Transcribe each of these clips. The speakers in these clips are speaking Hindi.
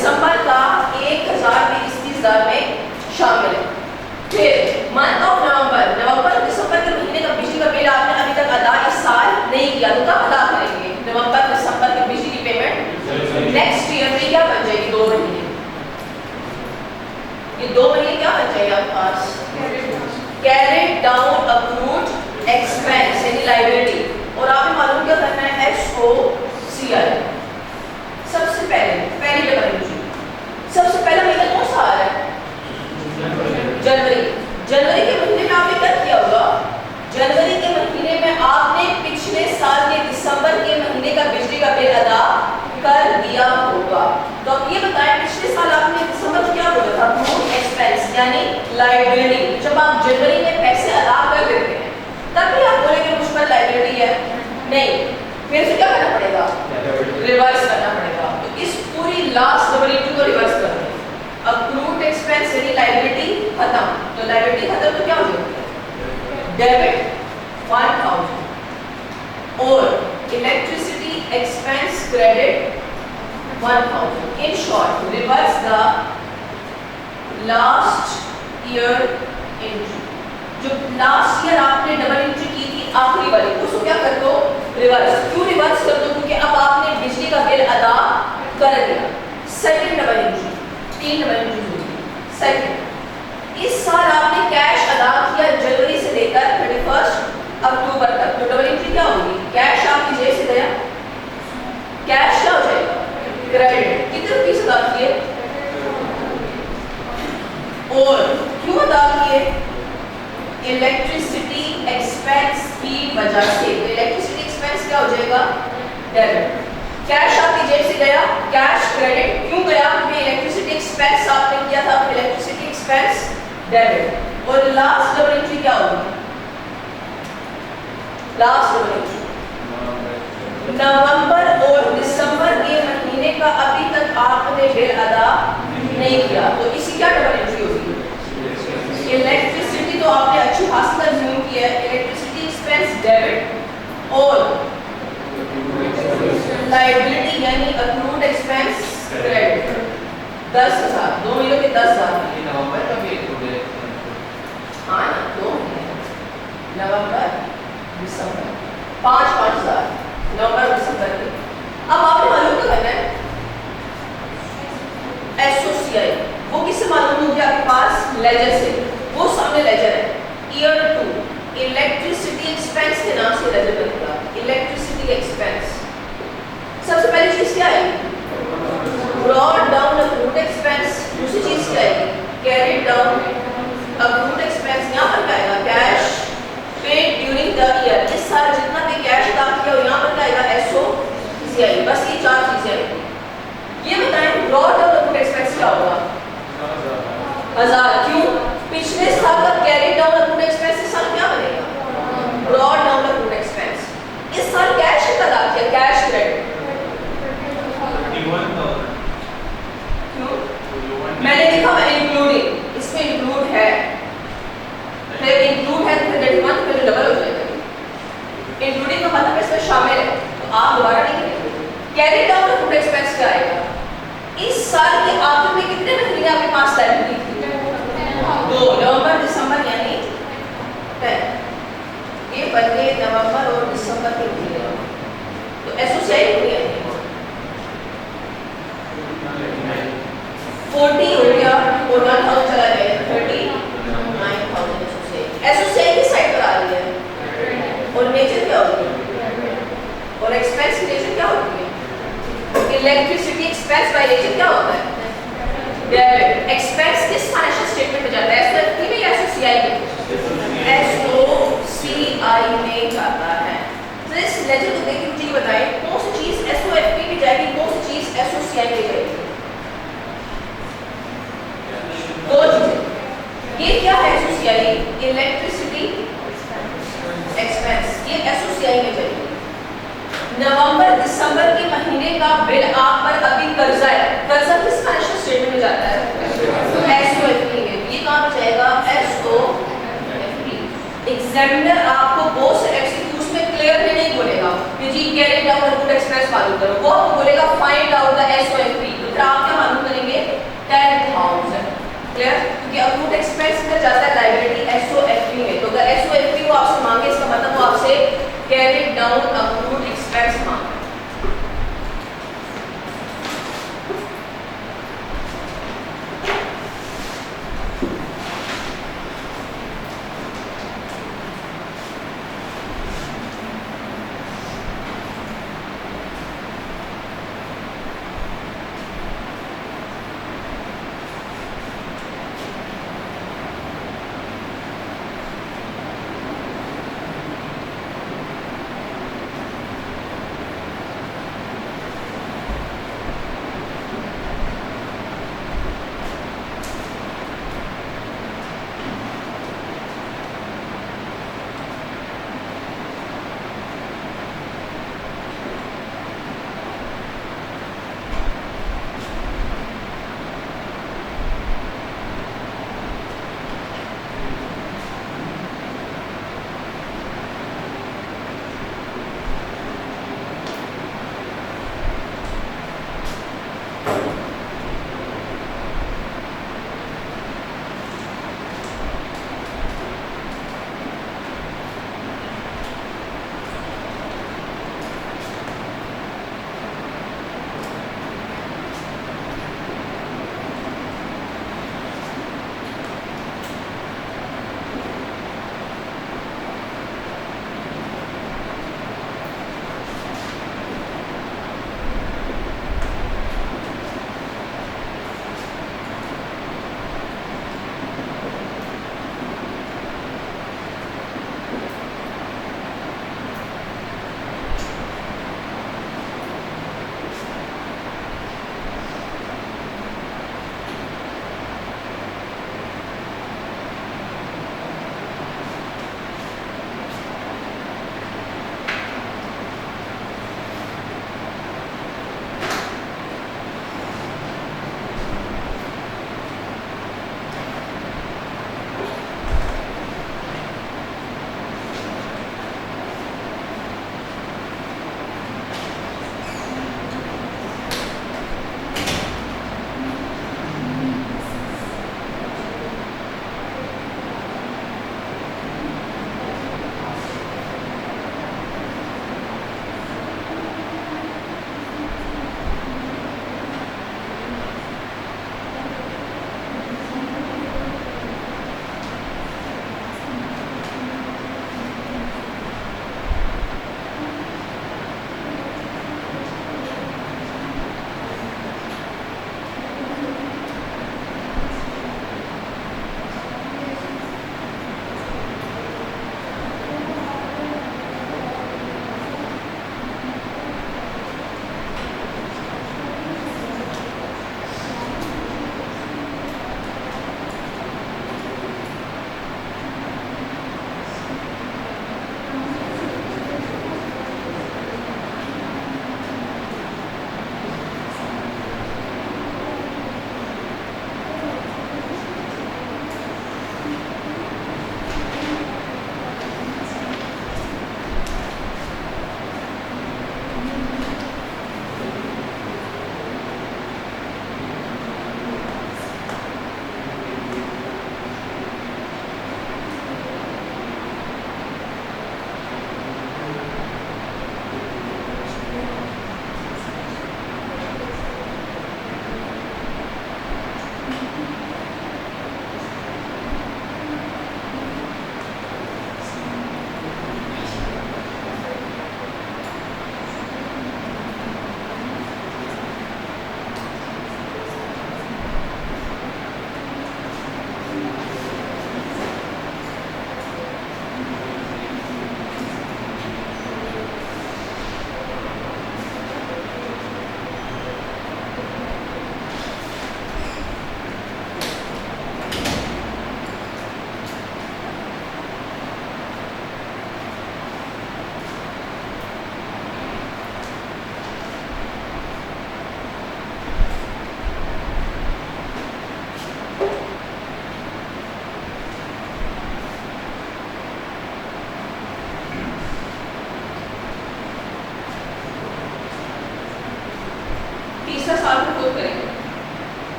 दिसंबर का 1030 में शामिल है। फिर मंथ ऑफ नवंबर दिसंबर के महीने का बिजली का बिल आपने अभी तक अदा इस साल नहीं किया, तो कब अदा करेंगे? नवंबर दिसंबर की बिजली की पेमेंट नेक्स्ट ईयर में क्या बन जाएगी? 2 महीने। ये 2 महीने क्या बन जाएगा आपके पास? कैरेड डाउन अक्रूड एक्सपेंस यानी लायबिलिटी। और आपने मालूम क्या करना है? SOCI। सबसे पहली डबल एंट्री, सबसे पहला महीना कौन सा आ रहा है? जनवरी। जनवरी के महीने में आपने क्या किया होगा? जनवरी के महीने में आपने पिछले साल के दिसंबर के महीने का बिजली का बिल अदा कर दिया होगा। तो अब ये बताएं पिछले साल आपने दिसंबर में क्या बोला था? अक्रूड एक्सपेंस यानी लायबिलिटी। जब आप जनवरी में पैसे अदा कर देते हैं तभी आप बोलेंगे मुझ पर लायबिलिटी है। नहीं, फिर से क्या करना पड़ेगा? रिवर्स करना पड़ेगा। तो इस पूरी लास्ट डबल एंट्री को रिवर्स कर दें। अक्रूड एक्सपेंस यानी लायबिलिटी खत्म, तो लायबिलिटी खत्म तो क्या हो जाएगी? डेबिट 1000 और electricity expense credit 1000। In short reverse the last year entry. जो लास्ट ईयर आपने डबल एंट्री की थी आखिरी वाली, उसको क्या कर दो? रिवर्स। क्यों रिवर्स कर दो? क्योंकि अब आपने बिजली का बिल अदा कर दिया। Second double entry, 3 double entry हुई। सेकंड, इस साल आपने कैश अदा किया जनवरी से लेकर 31 अक्टूबर तक, तो डबल एंट्री क्या होगी? कैश आपकी जेब से गया, कैश क्या हो जाएगा? क्रेडिट। कितने रुपीस अदा किए और क्यों अदा किए? इलेक्ट्रिसिटी एक्सपेंस की वजह से। तो इलेक्ट्रिसिटी एक्सपेंस क्या हो जाएगा? डेबिट। कैश आपकी जेब से गया, कैश क्रेडिट। क्यों गया? क्योंकि इलेक्ट्रिसिटी एक्सपेंस आपने किया था, इलेक्ट्रिसिटी एक्सपेंस डेबिट। और लास्ट डबल एंट्री क्या होगी? लास्ट डबल एंट्री नवंबर और दिसंबर के महीने का अभी तक आपने बिल अदा नहीं किया, तो इसकी क्या डबल एंट्री होगी? इलेक्ट्रिसिटी तो आपने अच्छी खासी कंज्यूम की है, इलेक्ट्रिसिटी एक्सपेंस डेबिट और लायबिलिटी यानी अक्रूड एक्सपेंस क्रेडिट 10,000। 2 महीनों के 10,000। नवंबर का भी हाँ ना, 2 महीने नवंबर दिसंबर 5,000 नवंबर दिसंबर के। अब आपने मालूम क्या करना है? SOCI वो किससे मालूम होगी आपके पास? लेजर से। वो सामने लेजर है। ईयर 2 इलेक्ट्रिसिटी एक्सपेंस के नाम से लेजर बनेगा। इलेक्ट्रिसिटी एक्सपेंस सबसे पहली चीज क्या है? Brought down accrued expense. दूसरी चीज क्या है? Carried down accrued expense. यहाँ पर क्या आएगा? Cash paid during the year. इस साल जितना भी कैश अदा किया हो यहाँ पर क्या आएगा? SOCI। बस ये 4 चीजें आएंगी। ये बताएं ब्रॉट डाउन अक्रूड एक्सपेंस क्या होगा? 1000। क्यों? पिछले साल का कैरिड डाउन अक्रूड एक्सपेंस इस साल क्या बनेगा? Brought down accrued expense. इस साल कैश कितना अदा किया? Cash credit. क्यों? मैंने लिखा है इंक्लूडिंग, इसमें इंक्लूड है, फिर इंक्लूड है तो फिर 31 फिर डबल हो जाएगा। इंक्लूडिंग का मतलब इसमें शामिल है, तो आप दोबारा नहीं करेंगे। कैरी डाउन अक्रूड एक्सपेंस क्या आएगा? इस साल के आखिर में कितने महीने आपके पास लायबिलिटी थी? 2 नवंबर दिसंबर यानी 10। ये बदले नवंबर और दिसंबर के महीने, तो SOCI कितनी है? 40 हो गया और 1000 चला गया 39,000 SOCI किस साइड पर आ रही है? और नेचर क्या होती है? और एक्सपेंस की नेचर क्या होती है? इलेक्ट्रिसिटी एक्सपेंस बाय नेचर क्या होता है? डेबिट। एक्सपेंस किस फाइनेंशियल स्टेटमेंट में जाता है? SOCI में या SOCI में? SOCI में जाता है। तो इस लेजर को देखिए, मुझे बताएं कौन सी चीज SOFP में जाएगी, कौन सी चीज SOCI में जाएगी? 2 चीजें। ये क्या है? SOCI इलेक्ट्रिसिटी एक्सपेंस, ये SOCI में जाएगी। नवंबर दिसंबर के महीने का बिल आप पर अभी कर्जा है, कर्जा किस फाइनेंशियल स्टेटमेंट में जाता है? SOFP में। ये कहाँ पे जाएगा? SOFP। एग्जामिनर आपको बहुत से एक्सक्यूज में क्लियरली नहीं बोलेगा कि जी कैरी डाउन अक्रूड एक्सपेंस मालूम करो, वो आपको बोलेगा फाइंड आउट द SOFP। तो फिर आप क्या मालूम करेंगे? अकाउंट एक्सपेंस में जाता है लायबिलिटी एसओएफपी में। तो अगर एसओएफपी को आपसे मांगे इसका मतलब वो आपसे कैरिड डाउन अकाउंट एक्सपेंस मांग रहे हैं।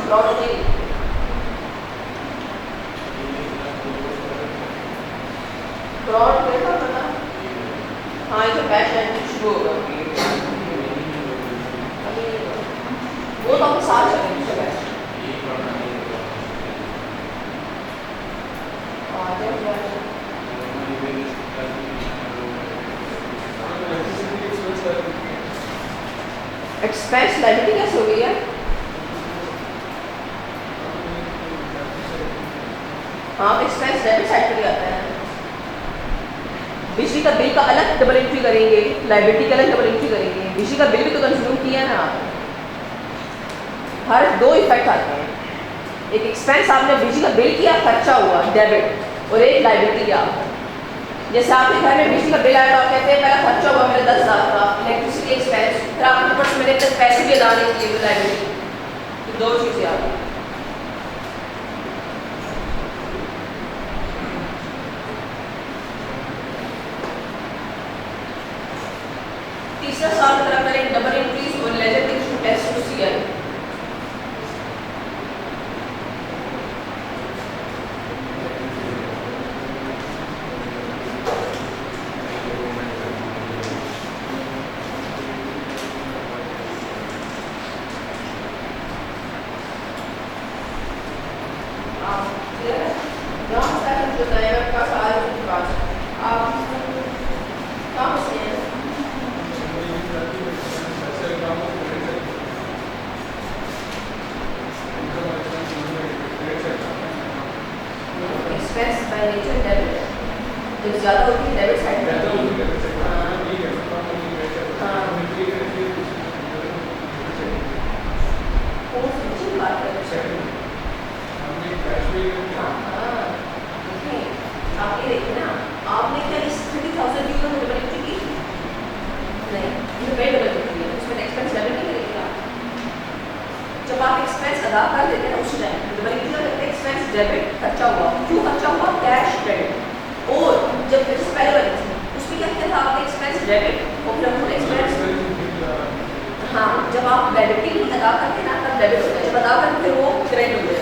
लॉट होगी। फ्रॉड देखा पता? हाँ ये तो बैच एंट्री शुरू होगा वो तो आपको साथ चलेंगे उससे बैच एक्सपेंस लाइबिलिटी कैसे हो गई है? हाँ एक्सपेंस डेबिट साइड पर आता है। बिजली का बिल का अलग डबल एंट्री करेंगे, लाइबिलिटी का अलग डबल एंट्री करेंगे। बिजली का बिल भी तो कंज्यूम किया ना आप। हर दो इफेक्ट आते हैं, एक एक्सपेंस आपने बिजली का बिल किया, खर्चा हुआ डेबिट, और एक लाइबिलिटी किया। जैसे आपके घर में बिजली का बिल आया तो आप कहते हैं पहला खर्चा हुआ मेरा 10,000 का इलेक्ट्रिसिटी एक्सपेंस, फिर आपके पास मेरे तक पैसे भी अदा नहीं किए लाइबिलिटी। तो दो चीज़ें आ गई। तीसरा सवाल तरह करें डबल एंट्रीज और ledger things to test to CL. ज़्यादा होती है डेबिट साइड में। आपने देखिए ना, आपने क्या इस 30,000 यूरो में डबल एंट्री की? नहीं, ये पे डबल एंट्री है, उसमें एक्सपेंस डेबिट नहीं करेगा। जब आप एक्सपेंस अदा कर देते हैं ना उस टाइम डबल एंट्री का करते हैं एक्सपेंस डेबिट, खर्चा हुआ, क्यों खर्चा हुआ? Cash credit. और जब फिर से पहले वाली थी उसमें क्या किया था आपने? एक्सपेंस डेबिट और फिर हमने एक्सपेंस, हाँ जब आप डेबिट की अदा करते हैं ना तब डेबिट होता है, जब अदा करते फिर वो क्रेडिट हो